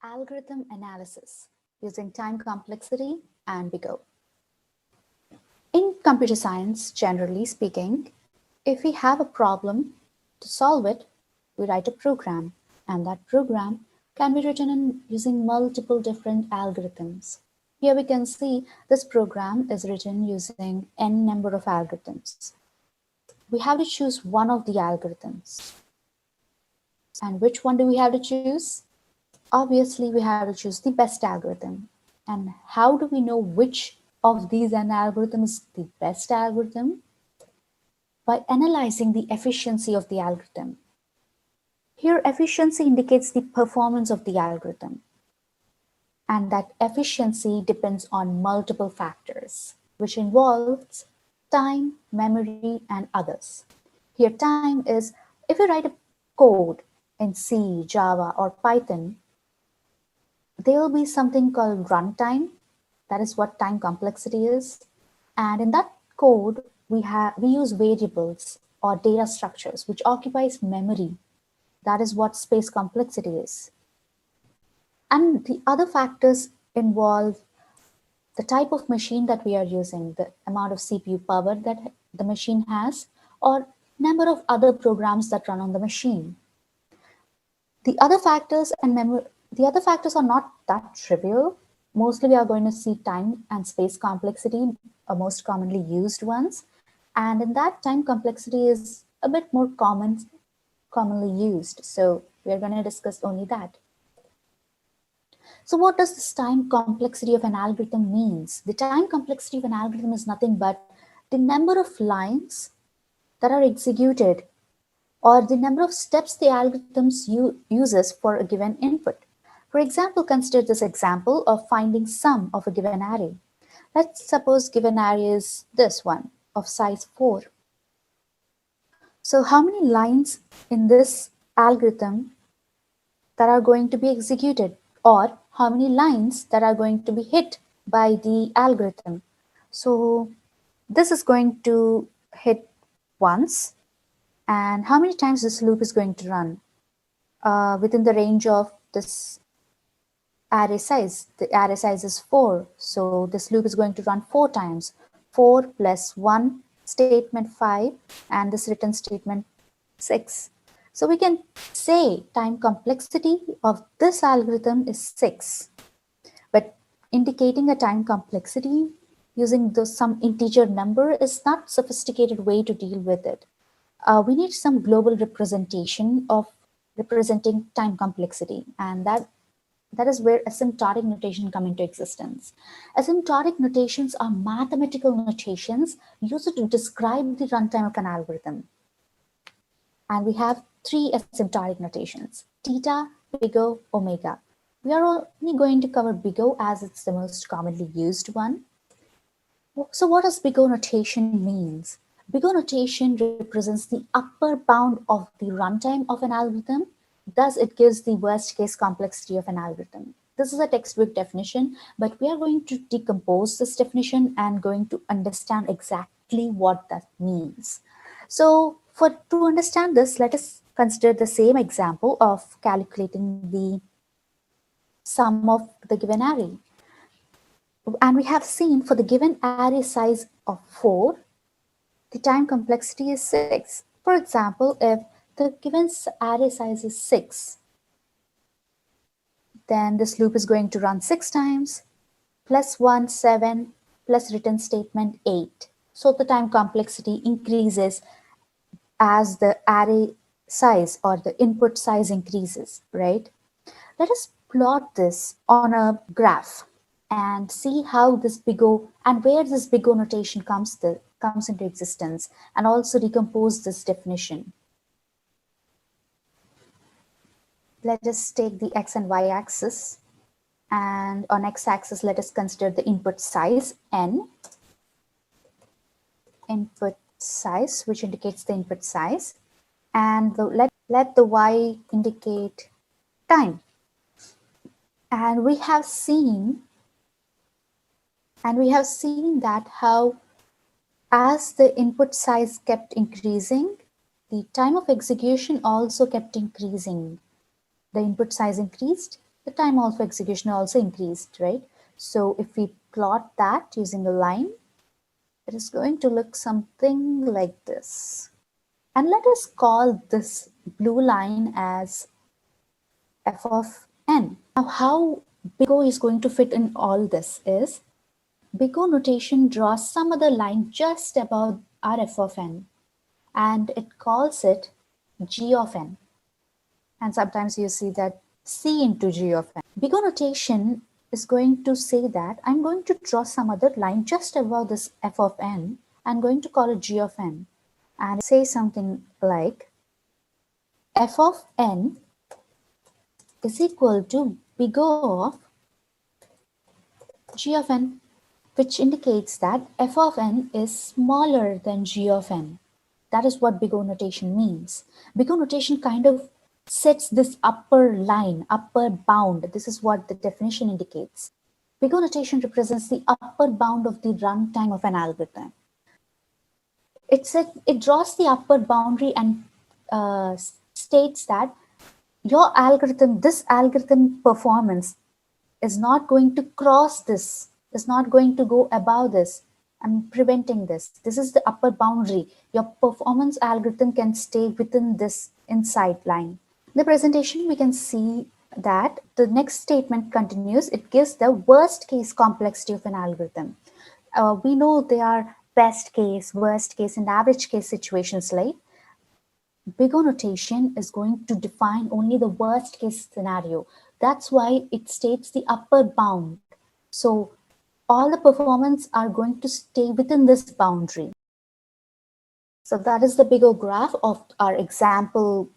Algorithm analysis using time complexity and BIGO. In computer science, generally speaking, if we have a problem, to solve it, we write a program, and that program can be written in using multiple different algorithms. Here we can see this program is written using n number of algorithms. We have to choose one of the algorithms. And which one do we have to choose? Obviously, we have to choose the best algorithm. And how do we know which of these n algorithms is the best algorithm? By analyzing the efficiency of the algorithm. Here, efficiency indicates the performance of the algorithm. And that efficiency depends on multiple factors, which involves time, memory, and others. Here, time is if you write a code in C, Java, or Python, there will be something called runtime. That is what time complexity is. And in that code, we use variables or data structures, which occupies memory. That is what space complexity is. And the other factors involve the type of machine that we are using, the amount of CPU power that the machine has, or number of other programs that run on the machine. The other factors are not that trivial. Mostly we are going to see time and space complexity are most commonly used ones. And in that, time complexity is a bit more commonly used. So we're going to discuss only that. So what does this time complexity of an algorithm means? The time complexity of an algorithm is nothing but the number of lines that are executed or the number of steps the algorithms uses for a given input. For example, consider this example of finding sum of a given array. Let's suppose given array is this one of size 4. So how many lines in this algorithm that are going to be executed, or how many lines that are going to be hit by the algorithm? So this is going to hit once, and how many times this loop is going to run within the range of this array size. The array size is 4, so this loop is going to run 4 times. 4 plus 1 statement 5, and this return statement 6. So we can say time complexity of this algorithm is 6. But indicating a time complexity using some integer number is not a sophisticated way to deal with it. We need some global representation of representing time complexity, and that is where asymptotic notation come into existence. Asymptotic notations are mathematical notations used to describe the runtime of an algorithm. And we have 3 asymptotic notations: theta, big O, omega. We are only going to cover big O as it's the most commonly used one. So what does big O notation means? Big O notation represents the upper bound of the runtime of an algorithm. Thus, it gives the worst case complexity of an algorithm. This is a textbook definition, but we are going to decompose this definition and going to understand exactly what that means. So to understand this, let us consider the same example of calculating the sum of the given array. And we have seen for the given array size of 4, the time complexity is 6. For example, if the given array size is 6, then this loop is going to run 6 times, plus 1, 7, plus return statement 8. So the time complexity increases as the array size or the input size increases, right? Let us plot this on a graph and see how this big O and where this big O notation comes into existence, and also decompose this definition. Let us take the x and y axis, and on x axis let us consider the input size n, input size, which indicates the input size, and let the y indicate time. And we have seen that how as the input size kept increasing, the time of execution also kept increasing. The input size increased, the time of execution also increased, right? So if we plot that using a line, it is going to look something like this. And let us call this blue line as f of n. Now, how big O is going to fit in all this is big O notation draws some other line just above our f of n, and it calls it g of n. And sometimes you see that c into g of n. Big O notation is going to say that I'm going to draw some other line just above this f of n. I'm going to call it g of n. And say something like f of n is equal to big O of g of n, which indicates that f of n is smaller than g of n. That is what big O notation means. Big O notation kind of sets this upper line, upper bound. This is what the definition indicates. Big O notation represents the upper bound of the runtime of an algorithm. It draws the upper boundary and states that your algorithm, this algorithm performance is not going to cross this, is not going to go above this. I'm preventing this. This is the upper boundary. Your performance algorithm can stay within this inside line. In the presentation, we can see that the next statement continues. It gives the worst case complexity of an algorithm. We know there are best case, worst case, and average case situations, like big O notation is going to define only the worst case scenario. That's why it states the upper bound. So all the performance are going to stay within this boundary. So that is the big O graph of our example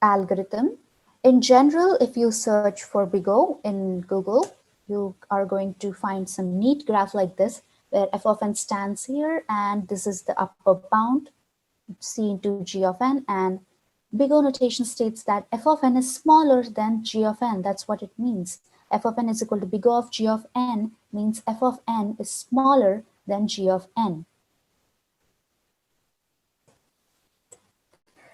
algorithm. In general, if you search for big O in Google, you are going to find some neat graph like this, where f of n stands here, and this is the upper bound, c into g of n, and big O notation states that f of n is smaller than g of n. That's what it means. F of n is equal to big O of g of n means f of n is smaller than g of n.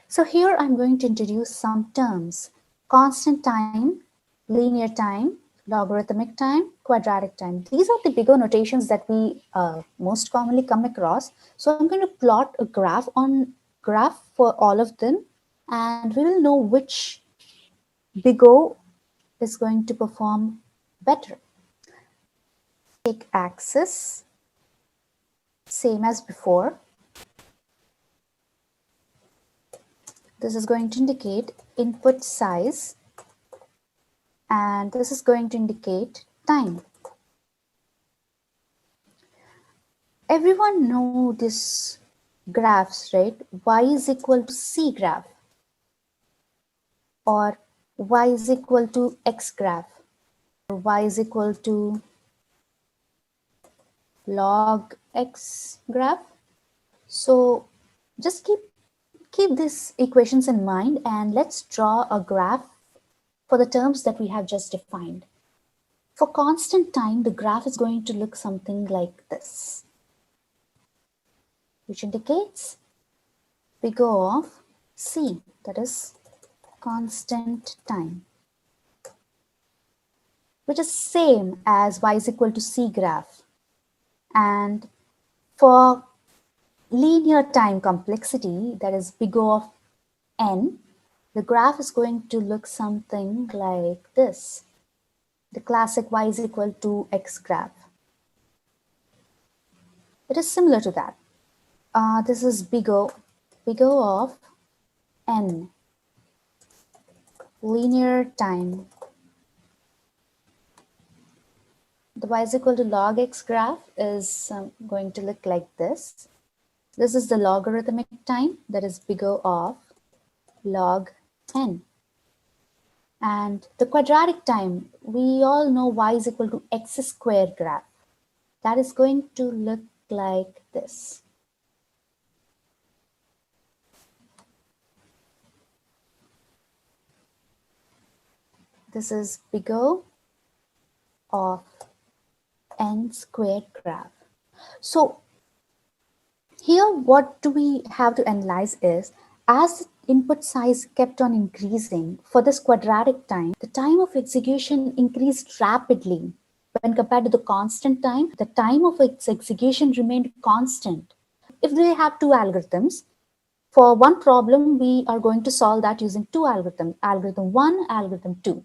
So here I'm going to introduce some terms: constant time, linear time, logarithmic time, quadratic time. These are the big O notations that we most commonly come across. So I'm going to plot a graph for all of them, and we will know which big O is going to perform better. Take axis, same as before. This is going to indicate input size, and this is going to indicate time. Everyone know this graphs, right? Y is equal to C graph, or Y is equal to X graph, or Y is equal to log X graph. So just keep these equations in mind, and let's draw a graph for the terms that we have just defined. For constant time, the graph is going to look something like this, which indicates big O of C, that is constant time, which is same as Y is equal to C graph. And for linear time complexity, that is big O of n, the graph is going to look something like this, the classic Y is equal to X graph. It is similar to that. This is big O of n, linear time. The Y is equal to log X graph is going to look like this. This is the logarithmic time, that is big O of log n. And the quadratic time, we all know Y is equal to X squared graph. That is going to look like this. This is big O of n squared graph. So here what do we have to analyze is, as the input size kept on increasing for this quadratic time, the time of execution increased rapidly. When compared to the constant time, the time of its execution remained constant. If they have two algorithms, for one problem, we are going to solve that using two algorithms, algorithm 1, algorithm 2.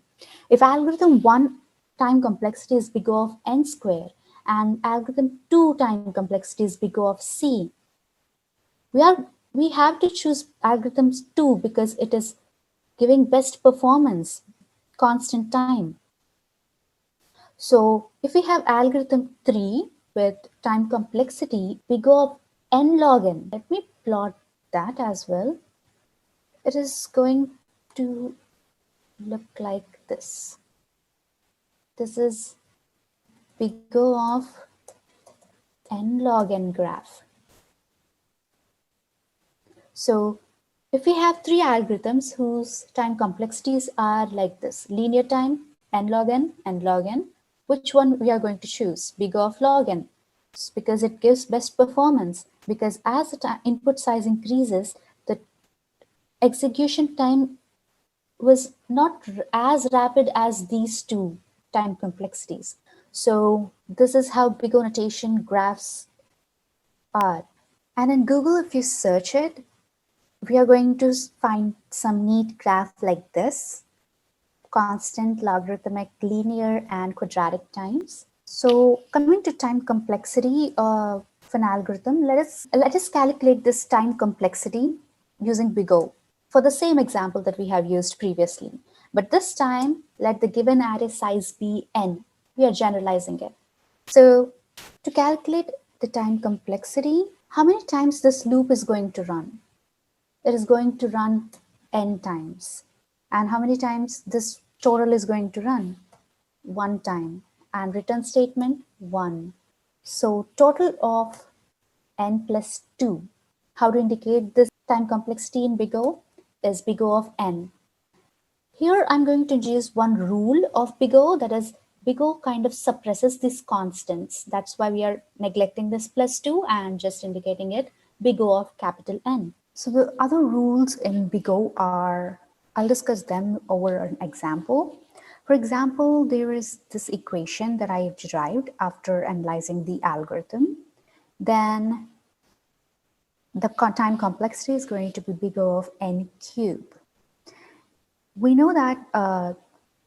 If algorithm 1 time complexity is big O of n square and algorithm 2 time complexity is big O of c, we have to choose algorithms 2 because it is giving best performance, constant time. So if we have algorithm 3 with time complexity big O of n log n, let me plot that as well. It is going to look like this. This is big O of n log n graph. So if we have three algorithms whose time complexities are like this, linear time, n log n, which one we are going to choose? Big O of log n, because it gives best performance. Because as the input size increases, the execution time was not as rapid as these two time complexities. So this is how big O notation graphs are. And in Google, if you search it, we are going to find some neat graph like this: constant, logarithmic, linear, and quadratic times. So coming to time complexity of an algorithm, let us calculate this time complexity using big O for the same example that we have used previously. But this time, let the given array size be n. We are generalizing it. So to calculate the time complexity, how many times this loop is going to run? It is going to run n times. And how many times this total is going to run? One time. And return statement, 1. So total of n plus 2. How to indicate this time complexity in big O is big O of n. Here I'm going to introduce one rule of big O, that is big O kind of suppresses these constants. That's why we are neglecting this plus 2 and just indicating it big O of capital N. So the other rules in big O are, I'll discuss them over an example. For example, there is this equation that I derived after analyzing the algorithm. Then the time complexity is going to be big O of n cube. We know that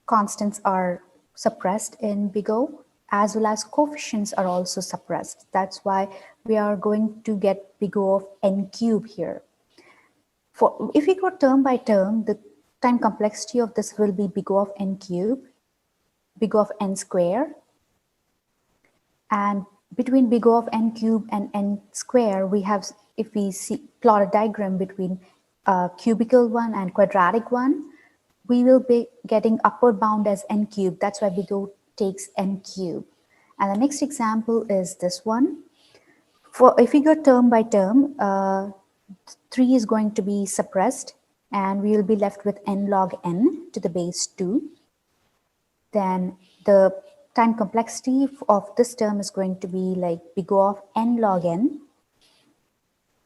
constants are suppressed in big O, as well as coefficients are also suppressed. That's why we are going to get big O of n cube here. If we go term by term, the time complexity of this will be big O of n cube, big O of n square, and between big O of n cube and n square, we have, if we plot a diagram between cubical one and quadratic one, we will be getting upper bound as n cube. That's why big O takes n cube. And the next example is this one. If we go term by term, 3 is going to be suppressed and we will be left with n log n to the base 2. Then the time complexity of this term is going to be like big O of n log n.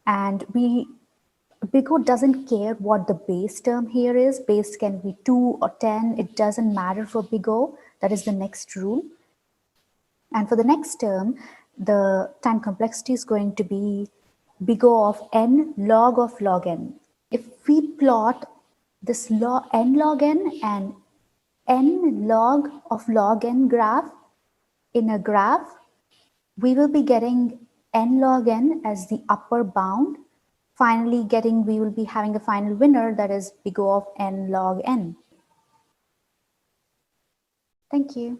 And big O doesn't care what the base term here is. Base can be 2 or 10. It doesn't matter for big O. That is the next rule. And for the next term, the time complexity is going to be big O of n log n. If we plot this n log n and n log n graph in a graph, we will be getting n log n as the upper bound. Finally we will be having a final winner, that is big O of n log n. Thank you.